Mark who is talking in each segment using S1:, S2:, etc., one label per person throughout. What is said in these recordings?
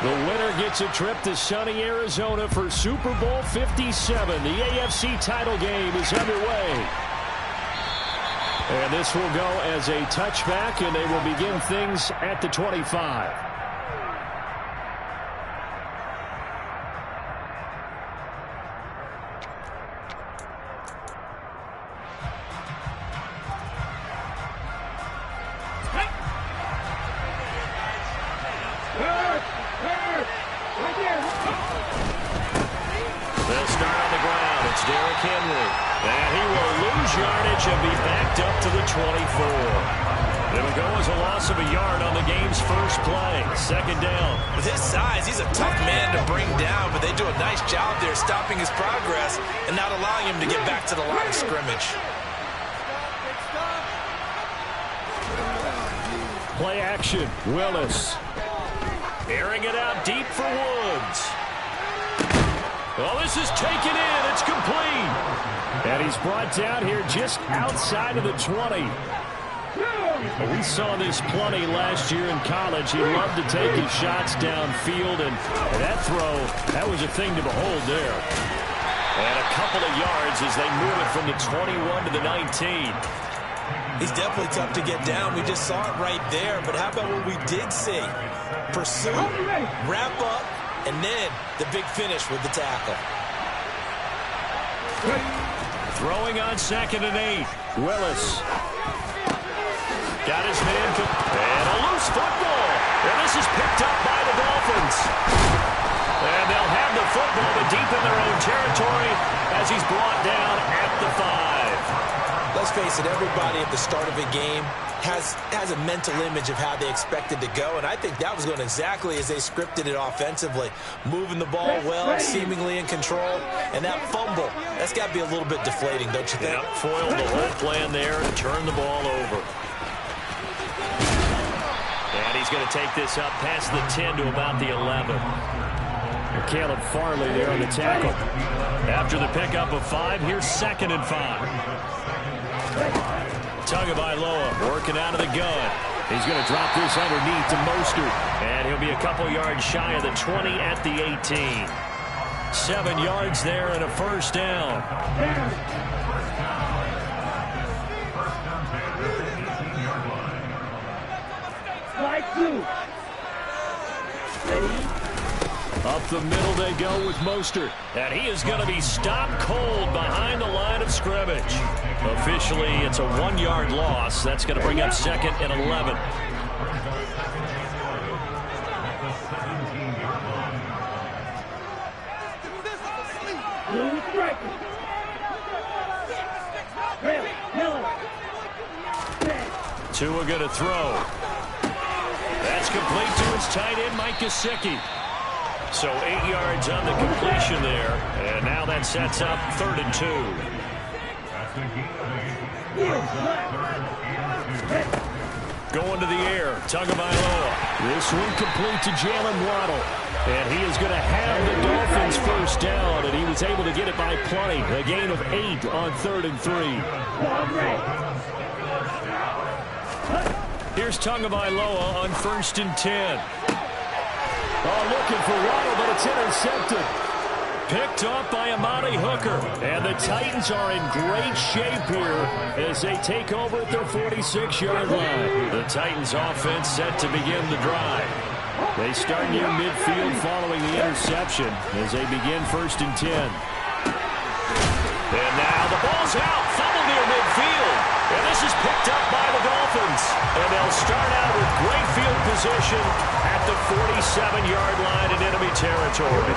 S1: The winner gets a trip to sunny Arizona for Super Bowl 57. The AFC title game is underway. And this will go as a touchback, and they will begin things at the 25. Yardage and be backed up to the 24. It'll go as a loss of a yard on the game's first play. Second down.
S2: With his size, he's a tough man to bring down, but they do a nice job there stopping his progress and not allowing him to get back to the line of scrimmage.
S1: Play action. Willis. Airing it out deep for Woods. Well, this is taken in. It's complete. And he's brought down here just outside of the 20. We saw this plenty last year in college. He loved to take his shots downfield, and that throw, that was a thing to behold there. And a couple of yards as they move it from the 21 to the 19.
S2: He's definitely tough to get down. We just saw it right there. But how about what we did see? Pursuit, wrap up, and then the big finish with the tackle.
S1: Throwing on 2nd and 8. Willis. Got his man. And a loose football. And this is picked up by the Dolphins. And they'll have the football, but deep in their own territory as he's brought down at the 5.
S2: Let's face it, everybody at the start of a game has a mental image of how they expected to go, and I think that was going exactly as they scripted it offensively. Moving the ball well, seemingly in control, and that fumble, that's got to be a little bit deflating, don't you think?
S1: Yep, foiled the whole plan there and turned the ball over. And he's going to take this up past the 10 to about the 11. Caleb Farley there on the tackle. After the pickup of 5, here's 2nd and 5. Tagovailoa working out of the gun. He's going to drop this underneath to Mostert. And he'll be a couple yards shy of the 20 at the 18. 7 yards there and a first down. Up the middle they go with Mostert. And he is going to be stopped cold behind the line of scrimmage. Officially, it's a 1-yard loss. That's going to bring up 2nd and 11. Tua going to throw. That's complete to his tight end, Mike Gesicki. So 8 yards on the completion there. And now that sets up 3rd and 2. Going to the air. Tagovailoa. This one complete to Jalen Waddle. And he is going to have the Dolphins first down. And he was able to get it by plenty. A gain of 8 on 3rd and 3. Here's Tagovailoa on 1st and 10. Oh, looking for Waddle, but it's intercepted. Picked off by Amani Hooker. And the Titans are in great shape here as they take over at their 46-yard line. The Titans offense set to begin the drive. They start near midfield following the interception as they begin 1st and 10. And now the ball's out. Fumble near midfield. And this is picked up by the Dolphins. And they'll start out with great field position at the 47-yard line in enemy territory.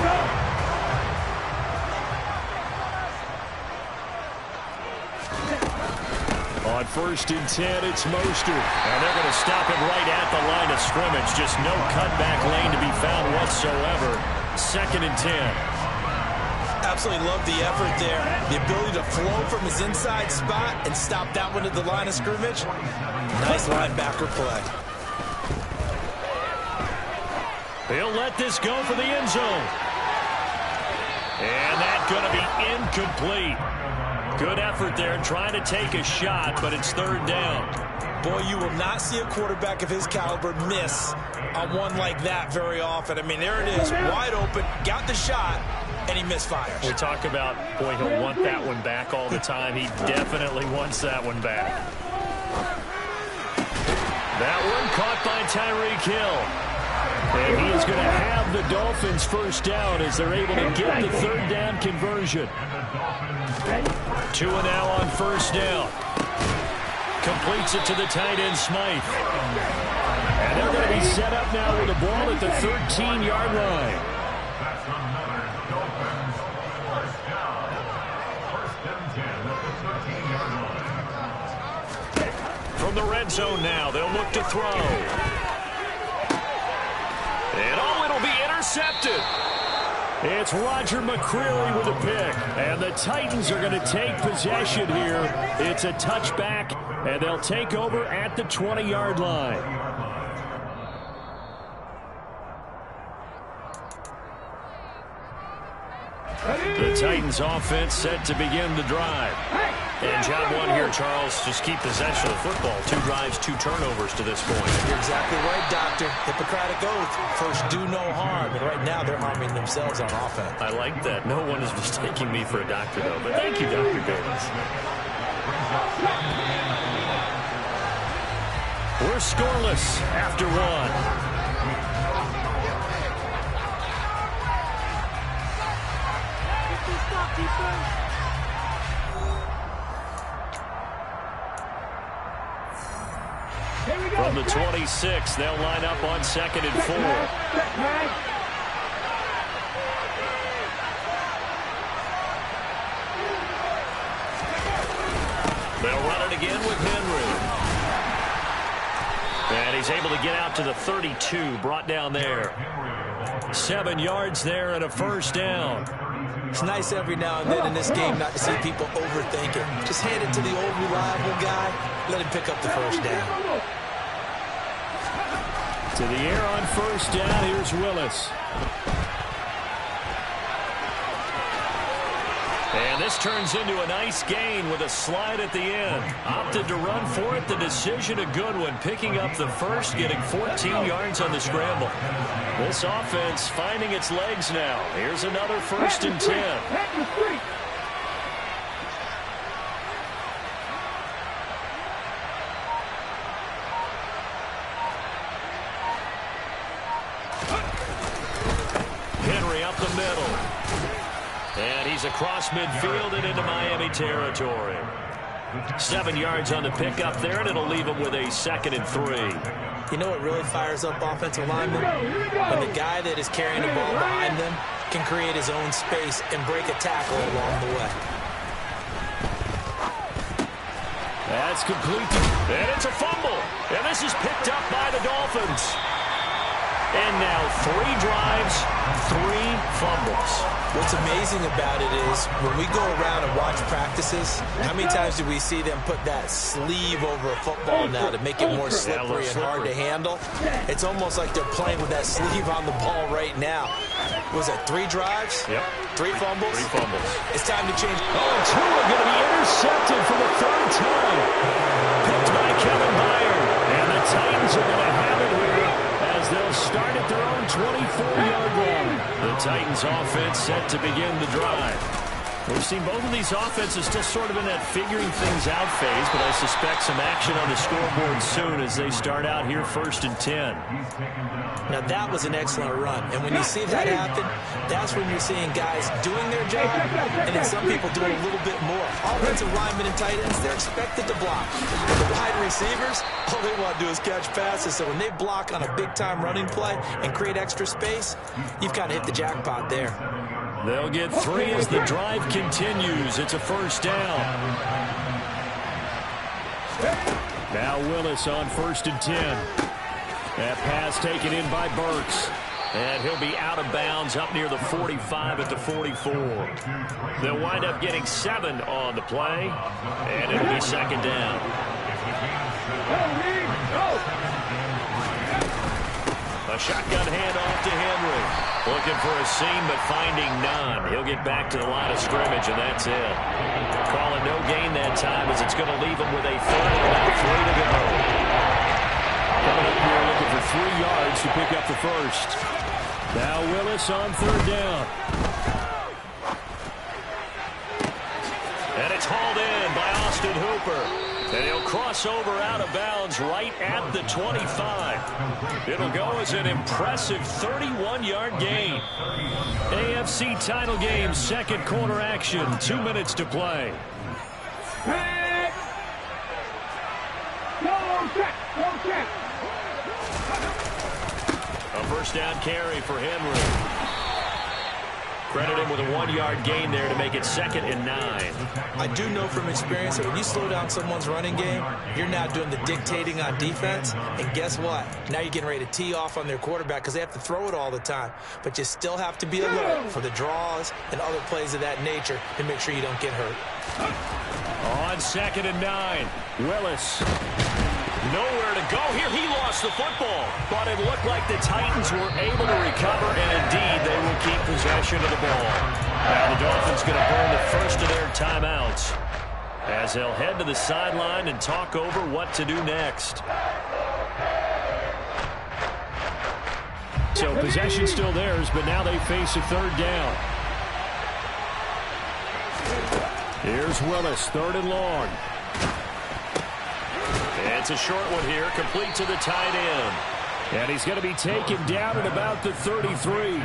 S1: On 1st and 10, it's Mostert. And they're going to stop him right at the line of scrimmage. Just no cutback lane to be found whatsoever. 2nd and 10.
S2: Absolutely love the effort there. The ability to flow from his inside spot and stop that one at the line of scrimmage. Nice linebacker play.
S1: He'll let this go for the end zone. And that's going to be incomplete. Good effort there trying to take a shot, but it's 3rd down.
S2: Boy, you will not see a quarterback of his caliber miss on one like that very often. I mean, there it is, wide open, got the shot, and he misfires.
S1: We talk about, boy, he'll want that one back all the time. He definitely wants that one back. That one caught by Tyreek Hill. And he is going to have the Dolphins first down as they're able to get the third down conversion. 2 now on first down. Completes it to the tight end, Smythe. And they're going to be set up now with the ball at the 13-yard line. From the red zone now, they'll look to throw. And it'll be intercepted. It's Roger McCreary with a pick. And the Titans are going to take possession here. It's a touchback, and they'll take over at the 20-yard line. The Titans offense set to begin the drive. And job one here, Charles, just keep possession of the football. 2 drives, 2 turnovers to this point.
S2: You're exactly right, Doctor. Hippocratic oath. First, do no harm. And right now, they're harming themselves on offense.
S1: I like that. No one is mistaking me for a doctor, though. But thank you, Dr. Davis. We're scoreless after 1. From the 26, they'll line up on 2nd and 4. They'll run it again with Henry. And he's able to get out to the 32, brought down there. 7 yards there and a first down.
S2: It's nice every now and then in this game not to see people overthink it. Just hand it to the old reliable guy. Let him pick up the first down.
S1: To the air on first down. Here's Willis. And this turns into a nice gain with a slide at the end. Opted to run for it. The decision a good one. Picking up the first, getting 14 yards on the scramble. This offense finding its legs now. Here's another 1st and 10. Henry up the middle. And he's across midfield and into Miami territory. 7 yards on the pickup there, and it'll leave him with a 2nd and 3.
S2: You know what really fires up offensive linemen? When the guy that is carrying the ball behind them can create his own space and break a tackle along the way.
S1: That's complete. And it's a fumble. And this is picked up by the Dolphins. And now 3 drives, 3 fumbles.
S2: What's amazing about it is when we go around and watch practices, how many times do we see them put that sleeve over a football now to make it more slippery and hard to handle? It's almost like they're playing with that sleeve on the ball right now. Was it 3 drives?
S1: Yep.
S2: 3 fumbles?
S1: 3 fumbles.
S2: It's time to change.
S1: Oh, 2 are going to be intercepted for the 3rd time. Picked by Kevin Byard. And the Titans are going to have it here as they'll start at their own 24-yard line. The Titans offense set to begin the drive. We've seen both of these offenses still sort of in that figuring things out phase, but I suspect some action on the scoreboard soon as they start out here 1st and 10.
S2: Now that was an excellent run, and when you see that happen, that's when you're seeing guys doing their job, and then some people doing a little bit more. Offensive linemen and tight ends, they're expected to block. The wide receivers, all they want to do is catch passes, so when they block on a big-time running play and create extra space, you've kind of hit the jackpot there.
S1: They'll get 3 as the drive continues. It's a first down. Now Willis on 1st and 10. That pass taken in by Burks. And he'll be out of bounds up near the 45 at the 44. They'll wind up getting 7 on the play. And it'll be 2nd down. A shotgun handoff to Henry. Looking for a seam, but finding none. He'll get back to the line of scrimmage, and that's it. Calling no gain that time as it's going to leave him with a 3rd and about 3 to go. yards to pick up the first. Now Willis on third down. And it's hauled in by Austin Hooper. And he'll cross over out of bounds right at the 25. It'll go as an impressive 31-yard gain. AFC title game, second quarter action. 2 minutes to play. A first down carry for Henry. Credit him with a 1-yard gain there to make it 2nd and 9.
S2: I do know from experience that when you slow down someone's running game, you're now doing the dictating on defense. And guess what? Now you're getting ready to tee off on their quarterback because they have to throw it all the time. But you still have to be alert for the draws and other plays of that nature to make sure you don't get hurt.
S1: On 2nd and 9, Willis. Nowhere to go here. He lost the football. But it looked like the Titans were able to recover, and indeed they will keep possession of the ball. Now the Dolphins going to burn the first of their timeouts as they'll head to the sideline and talk over what to do next. So possession still theirs, but now they face a third down. Here's Willis, 3rd and long. It's a short one here, complete to the tight end. And he's going to be taken down at about the 33.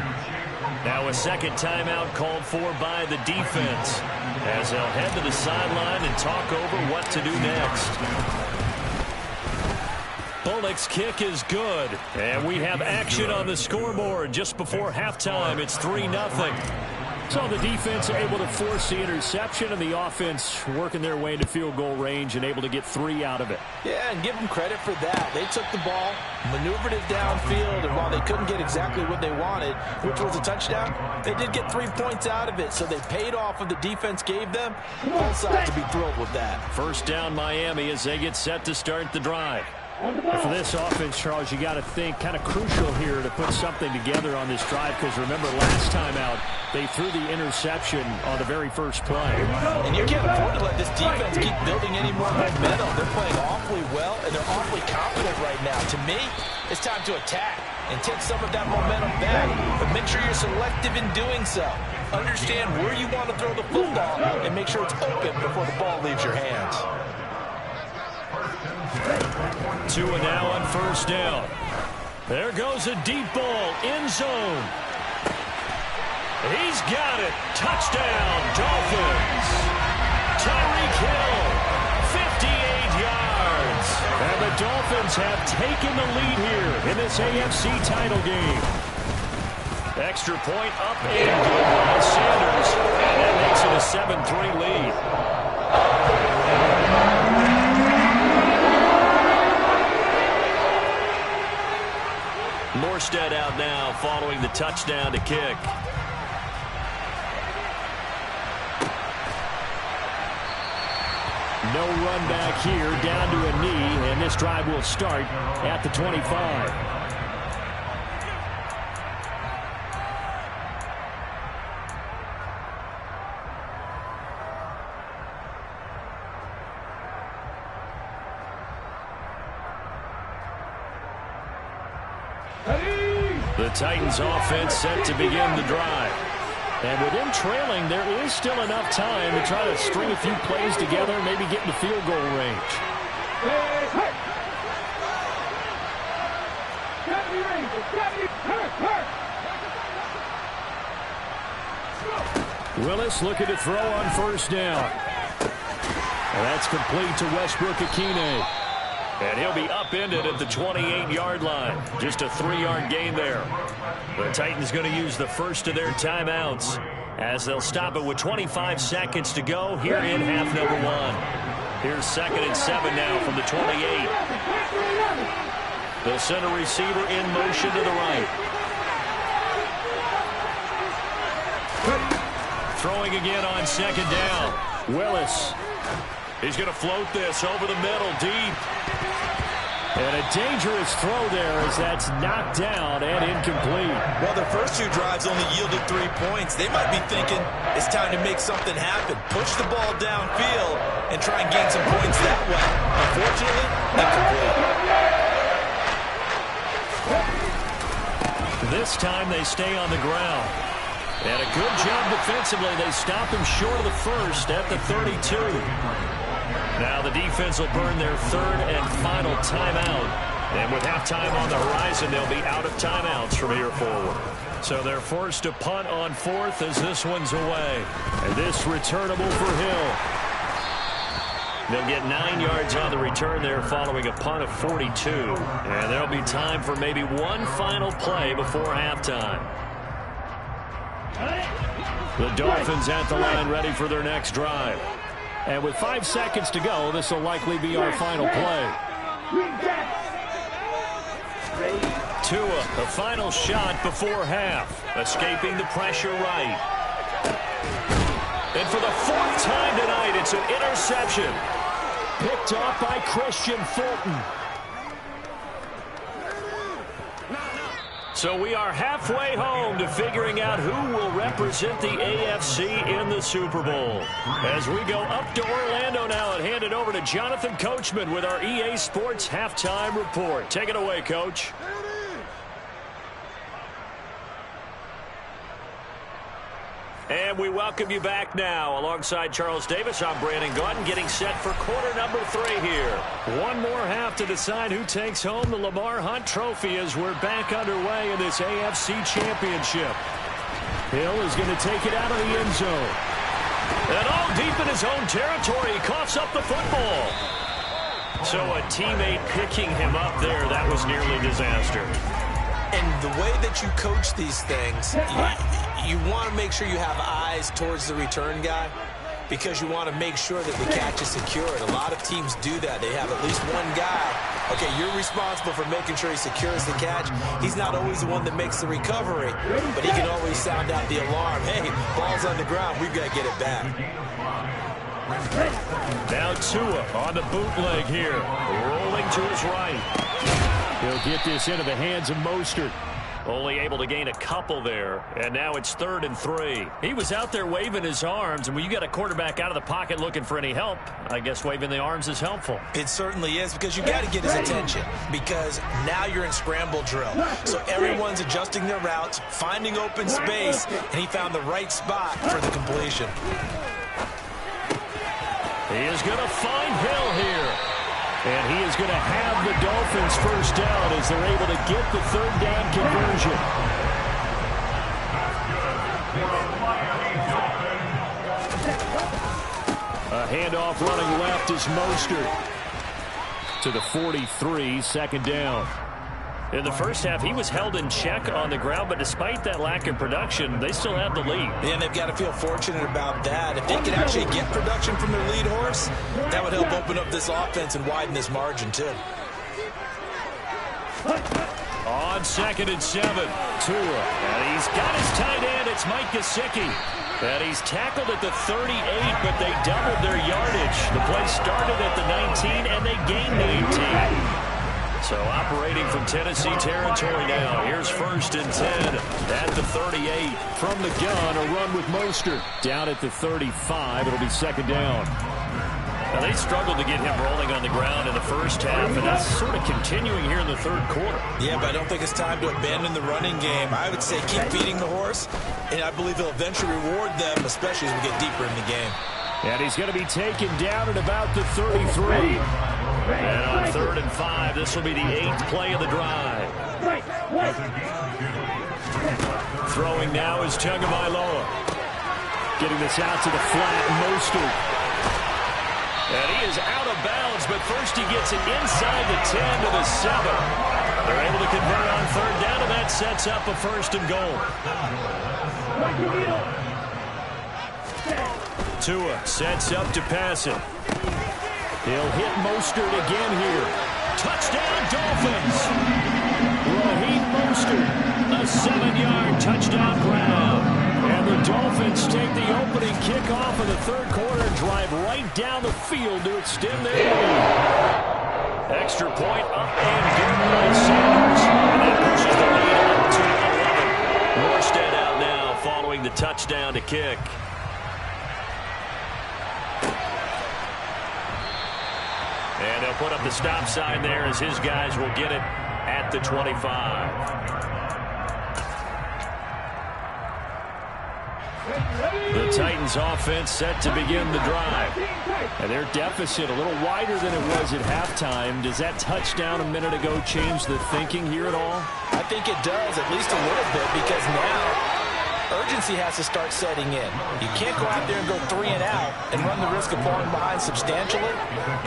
S1: Now a second timeout called for by the defense as they'll head to the sideline and talk over what to do next. Bullock's kick is good. And we have action on the scoreboard just before halftime. It's 3-0. So the defense able to force the interception, and the offense working their way into field goal range and able to get 3 out of it.
S2: Yeah, and give them credit for that. They took the ball, maneuvered it downfield, and while they couldn't get exactly what they wanted, which was a touchdown, they did get 3 points out of it, so they paid off what the defense gave them. Both sides to be thrilled with that.
S1: First down Miami as they get set to start the drive. For this offense, Charles, you got to think kind of crucial here to put something together on this drive, because remember last time out they threw the interception on the very first play.
S2: And you can't afford to let this defense keep building any more momentum. They're playing awfully well, and they're awfully confident right now. To me, it's time to attack and take some of that momentum back, but make sure you're selective in doing so. Understand where you want to throw the football and make sure it's open before the ball leaves your hands.
S1: Tua now on first down. There goes a deep ball, end zone. He's got it. Touchdown, Dolphins. Tyreek Hill, 58 yards. And the Dolphins have taken the lead here in this AFC title game. Extra point up and good by Sanders. And that makes it a 7-3 lead. Morstead out now following the touchdown to kick. No run back here, down to a knee, and this drive will start at the 25. The Titans offense set to begin the drive. And with them trailing, there is still enough time to try to string a few plays together and maybe get into field goal range. Willis looking to throw on first down. And that's complete to Westbrook-Ikhine. And he'll be upended at the 28-yard line. Just a 3-yard gain there. The Titans going to use the first of their timeouts as they'll stop it with 25 seconds to go here in half number 1. Here's 2nd and 7 now from the 28. The center receiver in motion to the right. Throwing again on 2nd down. Willis. He's going to float this over the middle, deep. And a dangerous throw there as that's knocked down and incomplete.
S2: Well, their first 2 drives only yielded 3 points. They might be thinking it's time to make something happen. Push the ball downfield and try and gain some points that way. Unfortunately, incomplete.
S1: This time they stay on the ground. And a good job defensively. They stop him short of the first at the 32. Now the defense will burn their third and final timeout. And with halftime on the horizon, they'll be out of timeouts from here forward. So they're forced to punt on fourth as this one's away. And this returnable for Hill. They'll get 9 yards on the return there following a punt of 42. And there'll be time for maybe one final play before halftime. The Dolphins at the line ready for their next drive. And with 5 seconds to go, this will likely be our final play. Tua, the final shot before half. Escaping the pressure right. And for the 4th time tonight, it's an interception. Picked off by Christian Fulton. So we are halfway home to figuring out who will represent the AFC in the Super Bowl. As we go up to Orlando now and hand it over to Jonathan Coachman with our EA Sports Halftime Report. Take it away, Coach. And we welcome you back now. Alongside Charles Davis, I'm Brandon Gaudin, getting set for quarter number 3 here. One more half to decide who takes home the Lamar Hunt Trophy as we're back underway in this AFC Championship. Hill is going to take it out of the end zone. And all deep in his own territory, he coughs up the football. So a teammate picking him up there, that was nearly disaster.
S2: And the way that you coach these things, you want to make sure you have eyes towards the return guy because you want to make sure that the catch is secured. A lot of teams do that. They have at least one guy. Okay, you're responsible for making sure he secures the catch. He's not always the one that makes the recovery, but he can always sound out the alarm. Hey, ball's on the ground. We've got to get it back.
S1: Now Tua on the bootleg here, rolling to his right. He'll get this into the hands of Mostert. Only able to gain a couple there, and now it's 3rd and 3. He was out there waving his arms, and when you got a quarterback out of the pocket looking for any help, I guess waving the arms is helpful.
S2: It certainly is, because you got to get his attention, because now you're in scramble drill. So everyone's adjusting their routes, finding open space, and he found the right spot for the completion.
S1: He is going to find Hill here. And he is going to have the Dolphins first down as they're able to get the 3rd down conversion. A handoff running left is Mostert to the 43, 2nd down. In the first half, he was held in check on the ground, but despite that lack of production, they still have the lead.
S2: And they've got to feel fortunate about that. If they could actually get production from their lead horse, that would help open up this offense and widen this margin, too.
S1: On 2nd and 7, Tua. And he's got his tight end. It's Mike Gesicki. And he's tackled at the 38, but they doubled their yardage. The play started at the 19, and they gained the 18. So operating from Tennessee territory now. Here's 1st and 10 at the 38. From the gun, a run with Mostert. Down at the 35, it'll be 2nd down. Now they struggled to get him rolling on the ground in the first half, and that's sort of continuing here in the 3rd quarter.
S2: Yeah, but I don't think it's time to abandon the running game. I would say keep feeding the horse, and I believe he'll eventually reward them, especially as we get deeper in the game.
S1: And he's going to be taken down at about the 33. And on 3rd and 5, this will be the 8th play of the drive. Throwing now is Tagovailoa. Getting this out to the flat, Mostert. And he is out of bounds, but first he gets it inside the 10 to the 7. They're able to convert on 3rd down, and that sets up a 1st and goal. Tua sets up to pass it. He'll hit Mostert again here. Touchdown, Dolphins! Raheem Mostert, a 7-yard touchdown grab. And the Dolphins take the opening kickoff of the 3rd quarter and drive right down the field to extend their lead. Extra point up and good by Sanders. And that pushes the lead up to 11. Morstead out now following the touchdown to kick. And they'll put up the stop sign there as his guys will get it at the 25. The Titans offense set to begin the drive. And their deficit a little wider than it was at halftime. Does that touchdown a minute ago change the thinking here at all?
S2: I think it does, at least a little bit, because now urgency has to start setting in. You can't go out there and go 3 and out and run the risk of falling behind substantially,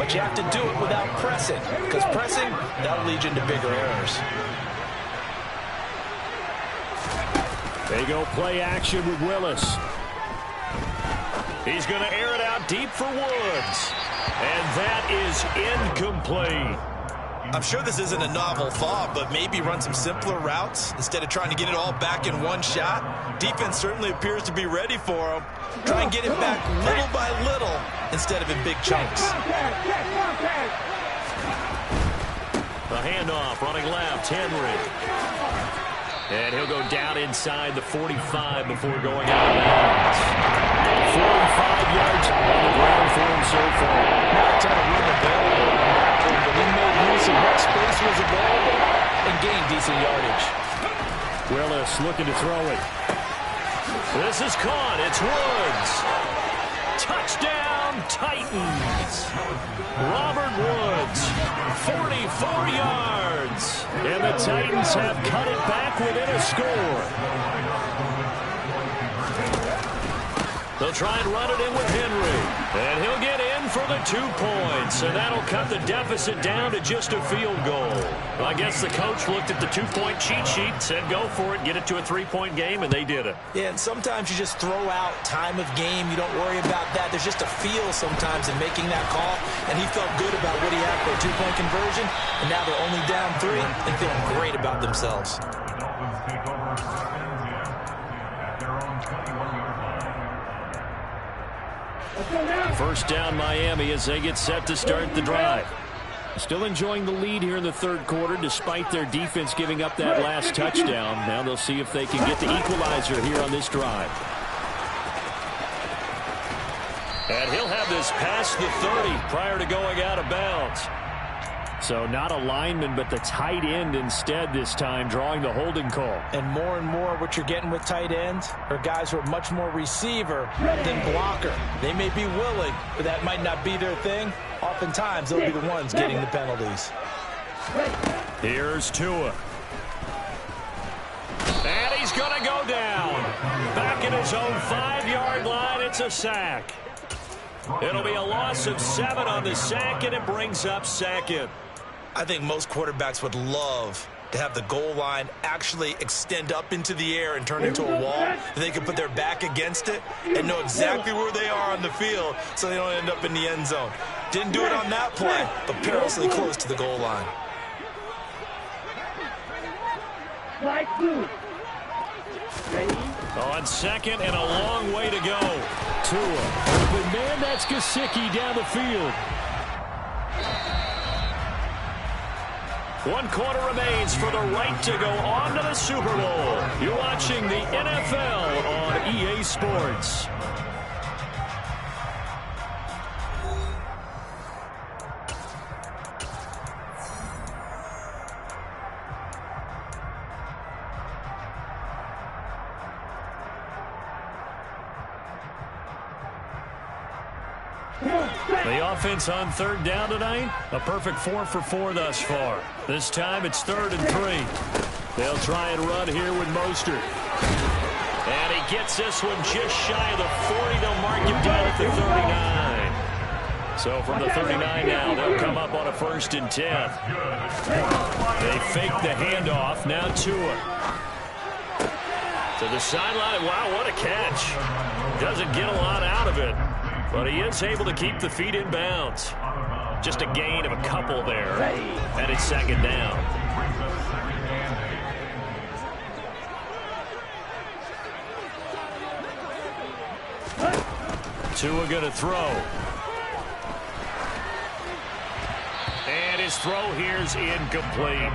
S2: but you have to do it without pressing, because pressing, that'll lead you into bigger errors.
S1: They go play action with Willis. He's going to air it out deep for Woods. And that is incomplete.
S2: I'm sure this isn't a novel thought, but maybe run some simpler routes instead of trying to get it all back in one shot. Defense certainly appears to be ready for him. Try and get it back little by little instead of in big chunks.
S1: The handoff running left, Henry. And he'll go down inside the 45 before going out of bounds. 45 yards on the ground for him so far.
S2: Not a ton of room available in that one, but he made use of what space was available and gained decent yardage.
S1: Willis looking to throw it. This is caught. It's Woods. Touchdown, Titans. Robert Woods, 44 yards. And the Titans have cut it back within a score. They'll try and run it in with Henry. And he'll get in for the 2 points. And that'll cut the deficit down to just a field goal. Well, I guess the coach looked at the 2-point cheat sheet, said go for it, get it to a 3-point game, and they did it.
S2: Yeah, and sometimes you just throw out time of game. You don't worry about that. There's just a feel sometimes in making that call. And he felt good about what he had for a 2-point conversion. And now they're only down 3 and feeling great about themselves.
S1: First down Miami as they get set to start the drive. Still enjoying the lead here in the third quarter despite their defense giving up that last touchdown. Now they'll see if they can get the equalizer here on this drive. And he'll have this past the 30 prior to going out of bounds. So not a lineman, but the tight end instead this time, drawing the holding call.
S2: And more what you're getting with tight ends are guys who are much more receiver than blocker. They may be willing, but that might not be their thing. Oftentimes, they'll be the ones getting the penalties.
S1: Here's Tua. And he's going to go down. Back at his own 5-yard line, it's a sack. It'll be a loss of 7 on the sack, and it brings up second.
S2: I think most quarterbacks would love to have the goal line actually extend up into the air and turn into a wall, and they can put their back against it and know exactly where they are on the field so they don't end up in the end zone. Didn't do it on that play, but perilously close to the goal line.
S1: On second and a long way to go. Tua. But man, that's Gesicki down the field. 1 quarter remains for the right to go on to the Super Bowl. You're watching the NFL on EA Sports. The offense on third down tonight, a perfect 4 for 4 thus far. This time it's 3rd and 3. They'll try and run here with Mostert. And he gets this one just shy of the 40. They'll mark him down at the 39. So from the 39 now, they'll come up on a 1st and 10. They fake the handoff. Now Tua. To the sideline. Wow, what a catch. Doesn't get a lot out of it. But he is able to keep the feet in bounds. Just a gain of a couple there. And it's 2nd down. Tua going to throw. And his throw here's incomplete.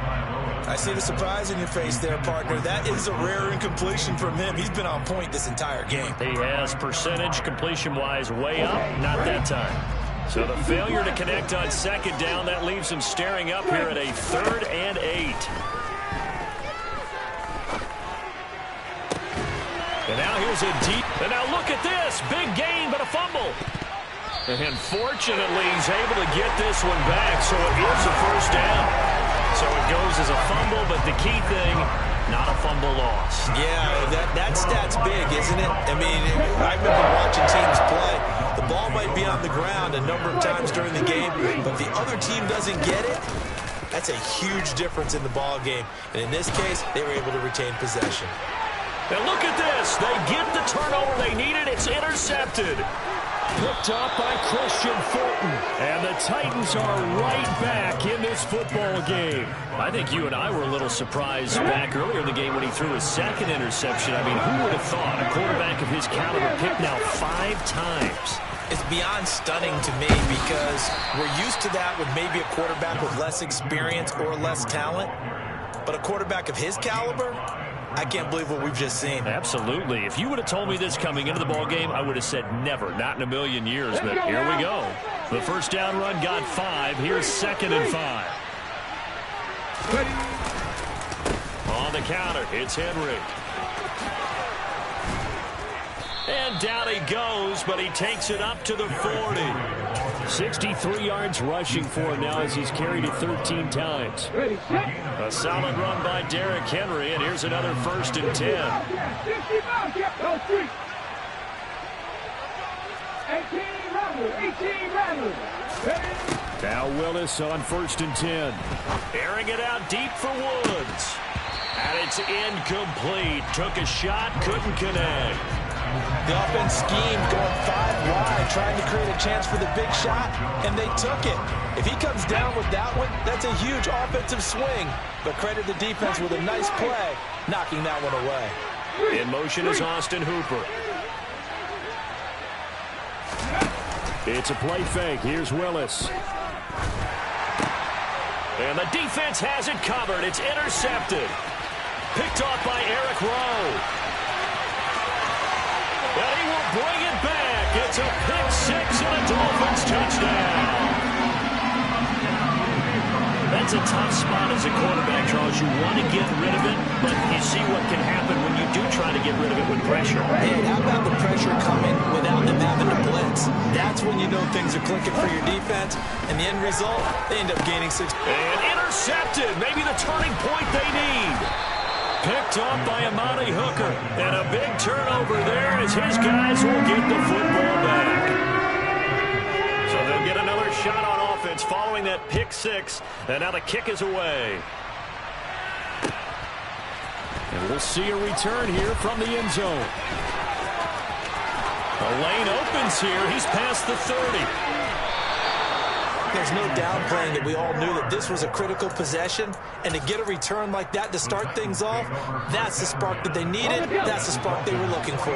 S2: I see the surprise in your face there, partner. That is a rare incompletion from him. He's been on point this entire game.
S1: He has percentage completion-wise way up, not that time. So the failure to connect on 2nd down, that leaves him staring up here at a 3rd and 8. And now here throws it deep. And now look at this. Big gain, but a fumble. And fortunately, he's able to get this one back, so it is a first down. So it goes as a fumble, but the key thing, not a fumble loss.
S2: Yeah, that stat's big, isn't it? I mean, I remember watching teams play. The ball might be on the ground a number of times during the game, but if the other team doesn't get it, that's a huge difference in the ball game. And in this case, they were able to retain possession.
S1: And look at this. They get the turnover they needed. It's intercepted. Picked up by Christian Fulton. And the Titans are right back in this football game. I think you and I were a little surprised back earlier in the game when he threw his second interception. I mean, who would have thought a quarterback of his caliber picked now 5 times?
S2: It's beyond stunning to me because we're used to that with maybe a quarterback with less experience or less talent. But a quarterback of his caliber, I can't believe what we've just seen.
S1: Absolutely. If you would have told me this coming into the ball game, I would have said never, not in a million years. But here we go. The first down run got 5. Here's 2nd and 5. On the counter, it's Henry. And down he goes, but he takes it up to the 40. 63 yards rushing for him now as he's carried it 13 times. A solid run by Derrick Henry, and here's another 1st and 10. Now Willis on 1st and 10. Airing it out deep for Woods. And it's incomplete. Took a shot, couldn't connect.
S2: The offense schemed going 5 wide, trying to create a chance for the big shot, and they took it. If he comes down with that one, that's a huge offensive swing. But credit the defense with a nice play, knocking that one away.
S1: In motion is Austin Hooper. It's a play fake. Here's Willis. And the defense has it covered. It's intercepted. Picked off by Eric Rowe. And he will bring it back. It's a pick 6 and a Dolphins touchdown. That's a tough spot as a quarterback, Charles. You want to get rid of it, but you see what can happen when you do try to get rid of it with pressure.
S2: Hey, how about the pressure coming without them having to blitz? That's when you know things are clicking for your defense. And the end result, they end up gaining 6.
S1: And intercepted. Maybe the turning point they need. Picked off by Amani Hooker. And a big turnover there as his guys will get the football back. So they'll get another shot on offense following that pick 6. And now the kick is away. And we'll see a return here from the end zone. The lane opens here. He's past the 30.
S2: There's no downplaying that we all knew that this was a critical possession, and to get a return like that to start things off, that's the spark that they needed. That's the spark they were looking for.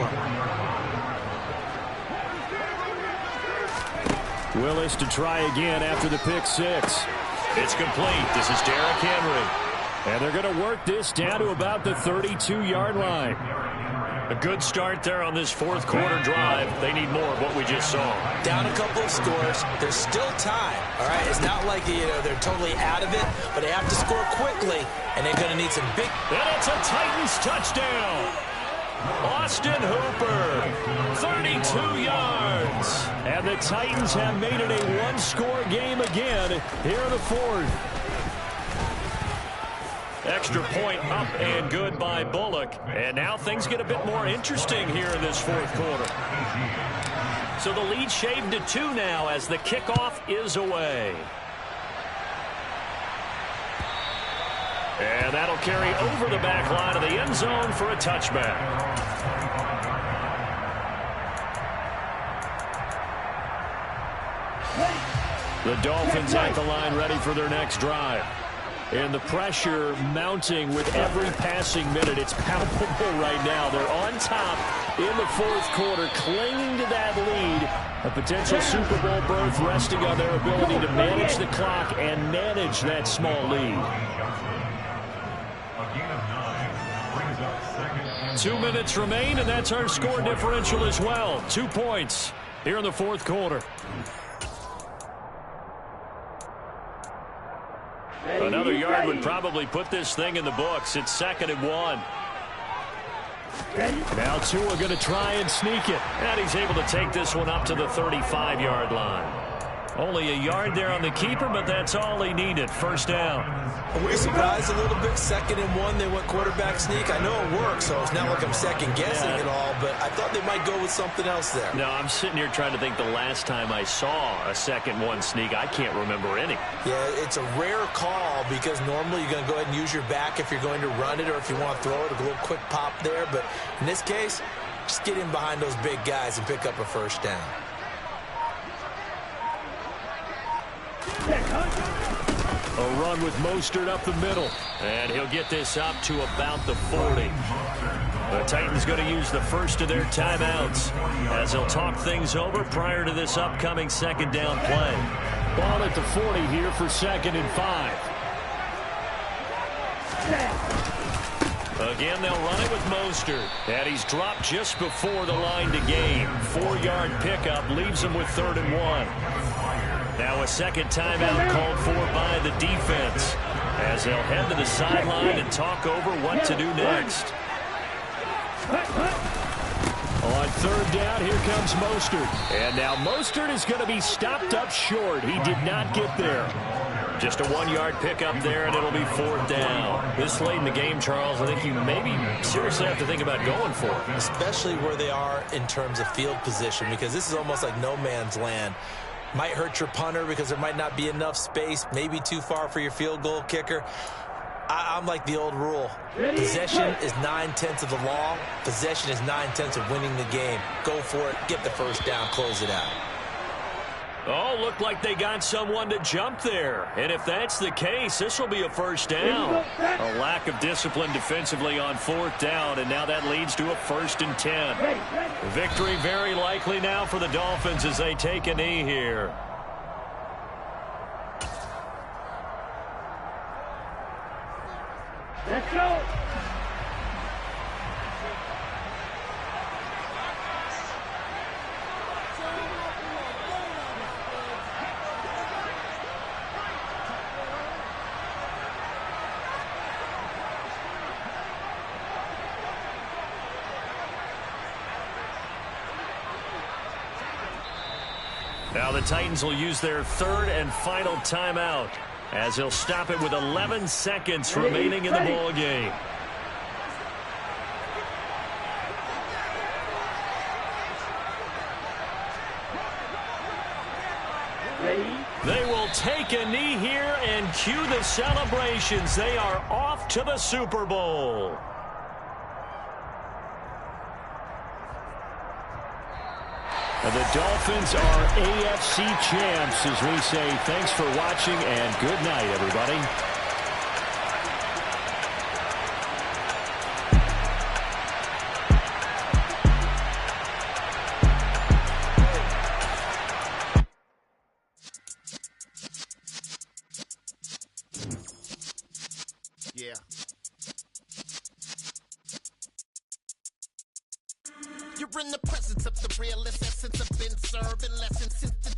S1: Willis to try again after the pick 6. It's complete. This is Derrick Henry. And they're going to work this down to about the 32-yard line. A good start there on this 4th quarter drive. They need more of what we just saw. Down a couple of scores. There's still time. All right, it's not like they're totally out of it, but they have to score quickly, and they're going to need some big. And it's a Titans touchdown. Austin Hooper, 32 yards. And the Titans have made it a one-score game again here in the 4th. Extra point up and good by Bullock. And now things get a bit more interesting here in this 4th quarter. So the lead shaved to 2 now as the kickoff is away. And that'll carry over the back line of the end zone for a touchback. The Dolphins at the line ready for their next drive. And the pressure mounting with every passing minute. It's palpable right now. They're on top in the 4th quarter, clinging to that lead. A potential Super Bowl berth resting on their ability to manage the clock and manage that small lead. 2 minutes remain, and that's our score differential as well. 2 points here in the 4th quarter. Another yard would probably put this thing in the books. It's 2nd and 1. Now two are going to try and sneak it. And he's able to take this one up to the 35-yard line. Only a yard there on the keeper, but that's all he needed. First down.
S2: We're surprised a little bit. 2nd and 1, they went quarterback sneak. I know it works, so it's not like I'm second-guessing it all, but I thought they might go with something else there.
S1: No, I'm sitting here trying to think the last time I saw a 2nd-1 sneak. I can't remember any.
S2: Yeah, it's a rare call because normally you're going to go ahead and use your back if you're going to run it or if you want to throw it, a little quick pop there. But in this case, just get in behind those big guys and pick up a first down.
S1: A run with Mostert up the middle. And he'll get this up to about the 40. The Titans going to use the first of their timeouts as they'll talk things over prior to this upcoming 2nd down play. Ball at the 40 here for 2nd and 5. Again, they'll run it with Mostert. And he's dropped just before the line to gain. 4-yard pickup leaves him with 3rd and 1. Now a second timeout called for by the defense as they'll head to the sideline and talk over what to do next. On 3rd down, here comes Mostert. And now Mostert is going to be stopped up short. He did not get there. Just a 1-yard pickup there, and it'll be 4th down. This late in the game, Charles, I think you maybe seriously have to think about going for it.
S2: Especially where they are in terms of field position, because this is almost like no man's land. Might hurt your punter because there might not be enough space, maybe too far for your field goal kicker. I'm like the old rule. Possession is 9/10 of the law. Possession is 9/10 of winning the game. Go for it. Get the first down. Close it out.
S1: Oh, looked like they got someone to jump there. And if that's the case, this will be a first down. A lack of discipline defensively on 4th down, and now that leads to a 1st and 10. Victory very likely now for the Dolphins as they take a knee here.
S3: Let's go.
S1: Now the Titans will use their 3rd and final timeout as they'll stop it with 11 seconds remaining in the ball game. They will take a knee here and cue the celebrations. They are off to the Super Bowl. And the Dolphins are AFC champs as we say thanks for watching and good night, everybody.
S4: Yeah. You're in the presence of the realest essence. I've been serving lessons since